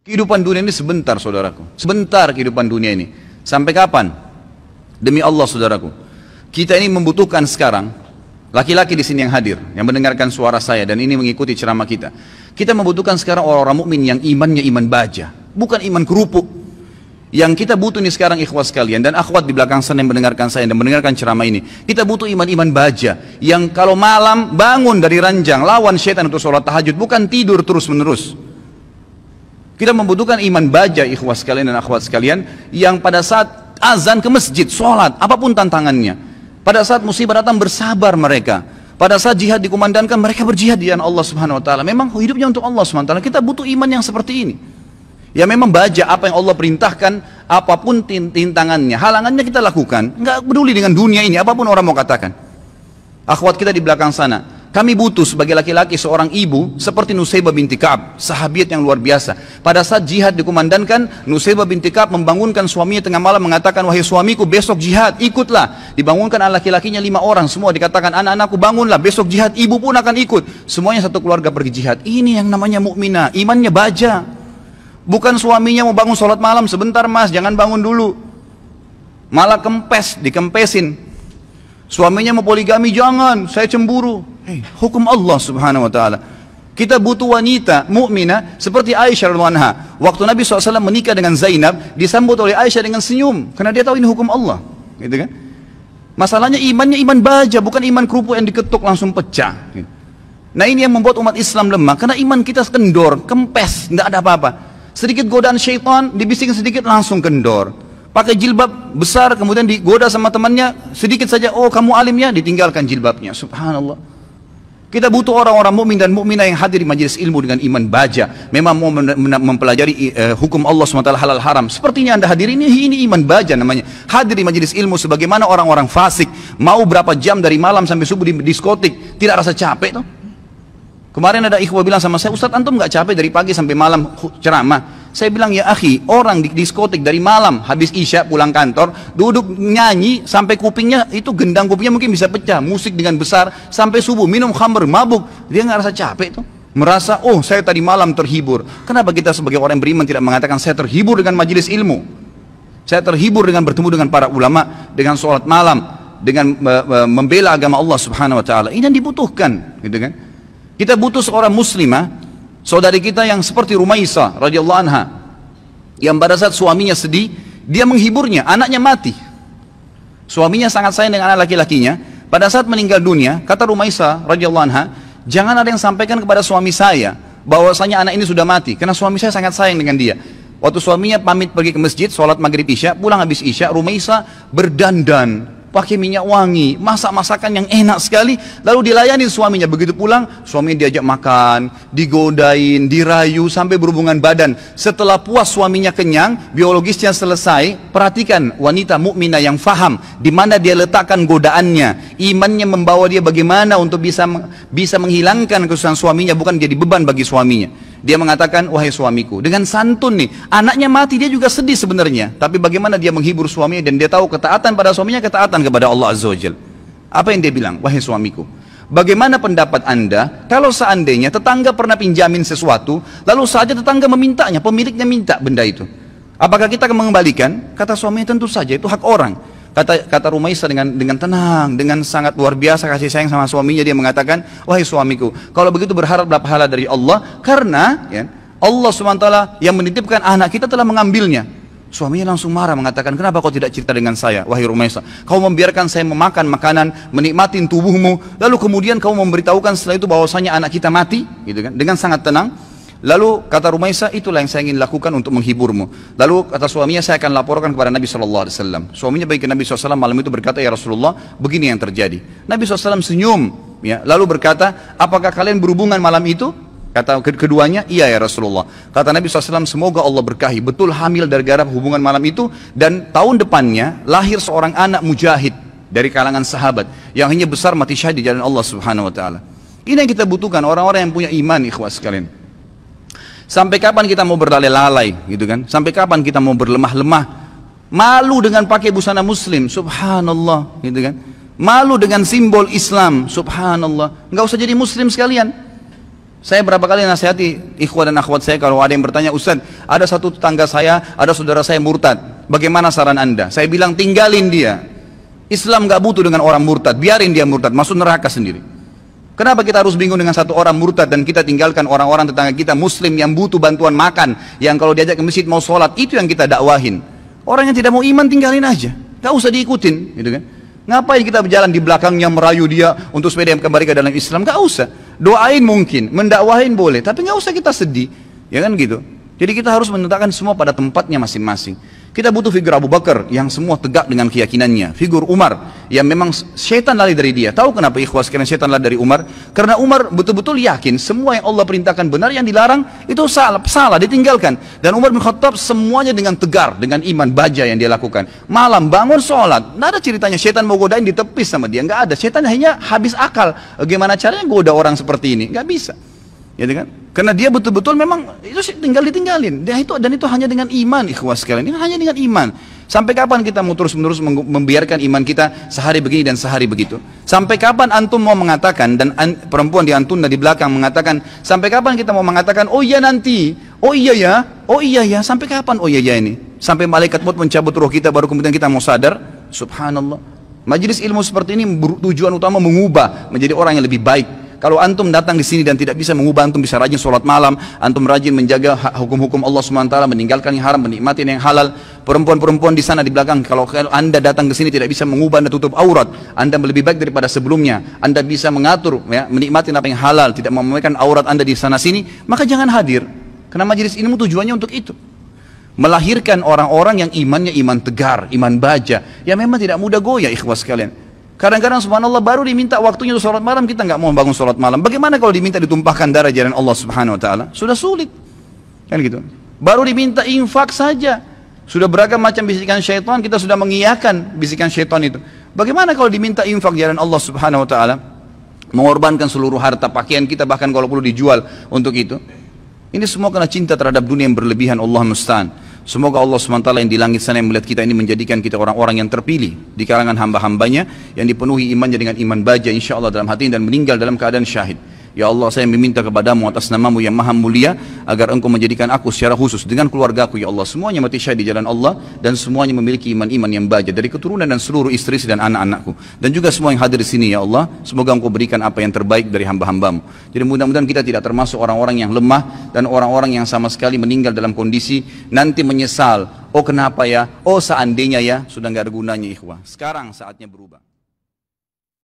Kehidupan dunia ini sebentar, saudaraku. Sebentar kehidupan dunia ini. Sampai kapan? Demi Allah, saudaraku. Kita ini membutuhkan sekarang, laki-laki di sini yang hadir, yang mendengarkan suara saya dan ini mengikuti ceramah kita. Kita membutuhkan sekarang orang-orang mukmin yang imannya iman baja, bukan iman kerupuk. Yang kita butuh ini sekarang, ikhwas sekalian dan akhwat di belakang sana yang mendengarkan saya dan mendengarkan ceramah ini. Kita butuh iman-iman baja yang kalau malam bangun dari ranjang, lawan syaitan untuk sholat tahajud, bukan tidur terus-menerus. Kita membutuhkan iman baja, ikhwas sekalian dan akhwat sekalian, yang pada saat azan ke masjid, sholat, apapun tantangannya. Pada saat musibah datang bersabar mereka. Pada saat jihad dikumandangkan mereka berjihad di jalan Allah Subhanahu Wa Taala. Memang hidupnya untuk Allah Subhanahu Wa Taala. Kita butuh iman yang seperti ini. Ya memang baja apa yang Allah perintahkan, apapun tintangannya, halangannya kita lakukan. Nggak peduli dengan dunia ini, apapun orang mau katakan. Akhwat kita di belakang sana. Kami butuh sebagai laki-laki seorang ibu seperti Nusaybah binti Ka'ab, sahabiat yang luar biasa. Pada saat jihad dikumandangkan, Nusaybah binti Ka'ab membangunkan suaminya tengah malam mengatakan, wahai suamiku besok jihad, ikutlah. Dibangunkan anak laki-lakinya 5 orang, semua dikatakan anak-anakku bangunlah, besok jihad, ibu pun akan ikut. Semuanya satu keluarga pergi jihad. Ini yang namanya mukminah, imannya baja. Bukan suaminya mau bangun sholat malam, sebentar mas, jangan bangun dulu. Malah kempes, dikempesin. Suaminya mau poligami, jangan, saya cemburu. Hukum Allah Subhanahu Wa Taala. Kita butuh wanita mukminah seperti Aisyah radhiyallahu anha. Waktu Nabi SAW menikah dengan Zainab, disambut oleh Aisyah dengan senyum, karena dia tahu ini hukum Allah, gitu kan? Masalahnya imannya iman baja, bukan iman kerupuk yang diketuk langsung pecah. Nah ini yang membuat umat Islam lemah, karena iman kita kendor, kempes, tidak ada apa-apa. Sedikit godaan syaitan, dibisikin sedikit langsung kendor. Pakai jilbab besar, kemudian digoda sama temannya, sedikit saja, oh kamu alimnya, ditinggalkan jilbabnya. Subhanallah. Kita butuh orang-orang mukmin dan mukminah yang hadir di majelis ilmu dengan iman baja. Memang mau mempelajari hukum Allah SWT halal haram. Sepertinya anda hadir ini iman baja namanya. Hadir di majelis ilmu sebagaimana orang-orang fasik. Mau berapa jam dari malam sampai subuh di diskotik, tidak rasa capek tuh. Kemarin ada ikhwah bilang sama saya, Ustadz antum gak capek dari pagi sampai malam ceramah? Saya bilang, ya akhi, orang di diskotik dari malam habis isya pulang kantor, duduk nyanyi sampai kupingnya itu gendang kupingnya mungkin bisa pecah, musik dengan besar sampai subuh, minum khamr, mabuk, dia nggak rasa capek tuh, merasa oh saya tadi malam terhibur. Kenapa kita sebagai orang beriman tidak mengatakan saya terhibur dengan majelis ilmu, saya terhibur dengan bertemu dengan para ulama, dengan sholat malam, dengan membela agama Allah Subhanahu Wa Taala? Ini yang dibutuhkan, gitu kan? Kita butuh seorang muslimah, saudari kita yang seperti Rumaisah radhiyallahu anha, yang pada saat suaminya sedih, dia menghiburnya, anaknya mati. Suaminya sangat sayang dengan anak laki-lakinya. Pada saat meninggal dunia, kata Rumaisah radhiyallahu anha, jangan ada yang sampaikan kepada suami saya bahwasanya anak ini sudah mati, karena suami saya sangat sayang dengan dia. Waktu suaminya pamit pergi ke masjid, sholat maghrib isya, pulang habis isya, Rumaisah berdandan, pakai minyak wangi, masak masakan yang enak sekali, lalu dilayani suaminya. Begitu pulang, suaminya diajak makan, digodain, dirayu sampai berhubungan badan. Setelah puas suaminya kenyang, biologisnya selesai. Perhatikan wanita mukminah yang faham di mana dia letakkan godaannya, imannya membawa dia bagaimana untuk bisa menghilangkan kesusahan suaminya, bukan jadi beban bagi suaminya. Dia mengatakan, wahai suamiku, dengan santun nih, anaknya mati, dia juga sedih sebenarnya, tapi bagaimana dia menghibur suaminya, dan dia tahu ketaatan pada suaminya, ketaatan kepada Allah Azza wa Jalla. Apa yang dia bilang? Wahai suamiku, bagaimana pendapat anda kalau seandainya tetangga pernah pinjamin sesuatu, lalu saja tetangga memintanya, pemiliknya minta benda itu, apakah kita akan mengembalikan? Kata suaminya, tentu saja, itu hak orang. Kata Rumaisah dengan tenang, dengan sangat luar biasa kasih sayang sama suaminya, dia mengatakan, wahai suamiku, kalau begitu berharaplah pahala dari Allah, karena ya, Allah SWT yang menitipkan anak kita telah mengambilnya. Suaminya langsung marah, mengatakan, kenapa kau tidak cerita dengan saya, wahai Rumaisah? Kau membiarkan saya memakan makanan, menikmati tubuhmu, lalu kemudian kau memberitahukan setelah itu bahwasanya anak kita mati, gitu kan? Dengan sangat tenang. Lalu kata Rumaisah, itulah yang saya ingin lakukan untuk menghiburmu. Lalu kata suaminya, saya akan laporkan kepada Nabi SAW. Suaminya baik ke Nabi SAW malam itu berkata, ya Rasulullah, begini yang terjadi. Nabi SAW senyum, ya, lalu berkata, apakah kalian berhubungan malam itu? Kata keduanya, iya ya Rasulullah. Kata Nabi SAW, semoga Allah berkahi, betul hamil dari gara hubungan malam itu, dan tahun depannya lahir seorang anak mujahid dari kalangan sahabat yang hanya besar mati syahid di jalan Allah Subhanahu Wa Taala. Ini yang kita butuhkan, orang-orang yang punya iman, ikhwas sekalian. Sampai kapan kita mau berlalai-lalai, gitu kan? Sampai kapan kita mau berlemah-lemah? Malu dengan pakai busana muslim, subhanallah, gitu kan? Malu dengan simbol Islam, subhanallah. Enggak usah jadi muslim sekalian. Saya berapa kali nasihati ikhwan dan akhwat saya kalau ada yang bertanya, Ustaz, ada satu tetangga saya, ada saudara saya murtad, bagaimana saran Anda? Saya bilang tinggalin dia. Islam gak butuh dengan orang murtad, biarin dia murtad, masuk neraka sendiri. Kenapa kita harus bingung dengan satu orang murtad dan kita tinggalkan orang-orang tetangga kita muslim yang butuh bantuan makan, yang kalau diajak ke masjid mau sholat, itu yang kita dakwahin. Orang yang tidak mau iman tinggalin aja, gak usah diikutin, gitu kan? Ngapain kita berjalan di belakangnya merayu dia untuk supaya dia kembali ke dalam Islam? Gak usah. Doain mungkin, mendakwahin boleh, tapi gak usah kita sedih, ya kan gitu. Jadi kita harus menetapkan semua pada tempatnya masing-masing. Kita butuh figur Abu Bakar yang semua tegak dengan keyakinannya. Figur Umar yang memang syaitan lari dari dia. Tahu kenapa ikhwas sekalian syaitan lari dari Umar? Karena Umar betul-betul yakin semua yang Allah perintahkan benar, yang dilarang itu salah, ditinggalkan. Dan Umar bin Khattab semuanya dengan tegar, dengan iman baja yang dia lakukan. Malam bangun sholat, nggak ada ceritanya syaitan mau godain ditepis sama dia, nggak ada. Syaitan hanya habis akal. Bagaimana caranya goda orang seperti ini? Nggak bisa. Ya kan? Karena dia betul-betul memang itu tinggal ditinggalin. Dan itu hanya dengan iman, ikhwas sekalian. Ini hanya dengan iman. Sampai kapan kita mau terus-menerus membiarkan iman kita sehari begini dan sehari begitu? Sampai kapan antum mau mengatakan, dan perempuan di antun di belakang mengatakan, sampai kapan kita mau mengatakan, oh iya nanti, oh iya ya, sampai kapan oh iya ya ini? Sampai malaikat maut mencabut roh kita baru kemudian kita mau sadar. Subhanallah. Majelis ilmu seperti ini tujuan utama mengubah menjadi orang yang lebih baik. Kalau antum datang di sini dan tidak bisa mengubah, antum bisa rajin sholat malam, antum rajin menjaga hukum-hukum Allah SWT, meninggalkan yang haram, menikmati yang halal. Perempuan-perempuan di sana di belakang, kalau anda datang ke sini tidak bisa mengubah, anda tutup aurat, anda lebih baik daripada sebelumnya, anda bisa mengatur, ya, menikmati apa yang halal, tidak memamerkan aurat anda di sana sini, maka jangan hadir. Karena majelis ilmu tujuannya untuk itu. Melahirkan orang-orang yang imannya iman tegar, iman baja, yang memang tidak mudah goyah, ikhwas sekalian. Kadang-kadang subhanallah baru diminta waktunya untuk sholat malam, kita nggak mau bangun sholat malam. Bagaimana kalau diminta ditumpahkan darah jalan Allah subhanahu wa ta'ala? Sudah sulit, kan gitu. Baru diminta infak saja, sudah beragam macam bisikan syaitan, kita sudah mengiyakan bisikan syaitan itu. Bagaimana kalau diminta infak jalan Allah subhanahu wa ta'ala? Mengorbankan seluruh harta, pakaian kita bahkan kalau perlu dijual untuk itu. Ini semua karena cinta terhadap dunia yang berlebihan, Allah musta'an. Semoga Allah SWT yang di langit sana yang melihat kita ini menjadikan kita orang-orang yang terpilih di kalangan hamba-hambanya yang dipenuhi imannya dengan iman baja insya Allah dalam hati dan meninggal dalam keadaan syahid. Ya Allah, saya meminta kepadamu atas namamu yang maha mulia agar engkau menjadikan aku secara khusus dengan keluargaku, ya Allah, semuanya mati syahid di jalan Allah dan semuanya memiliki iman-iman yang baja dari keturunan dan seluruh istri dan anak-anakku dan juga semua yang hadir di sini, ya Allah. Semoga engkau berikan apa yang terbaik dari hamba-hambamu. Jadi mudah-mudahan kita tidak termasuk orang-orang yang lemah dan orang-orang yang sama sekali meninggal dalam kondisi nanti menyesal. Oh kenapa ya? Oh seandainya ya? Sudah nggak ada gunanya, ikhwah. Sekarang saatnya berubah.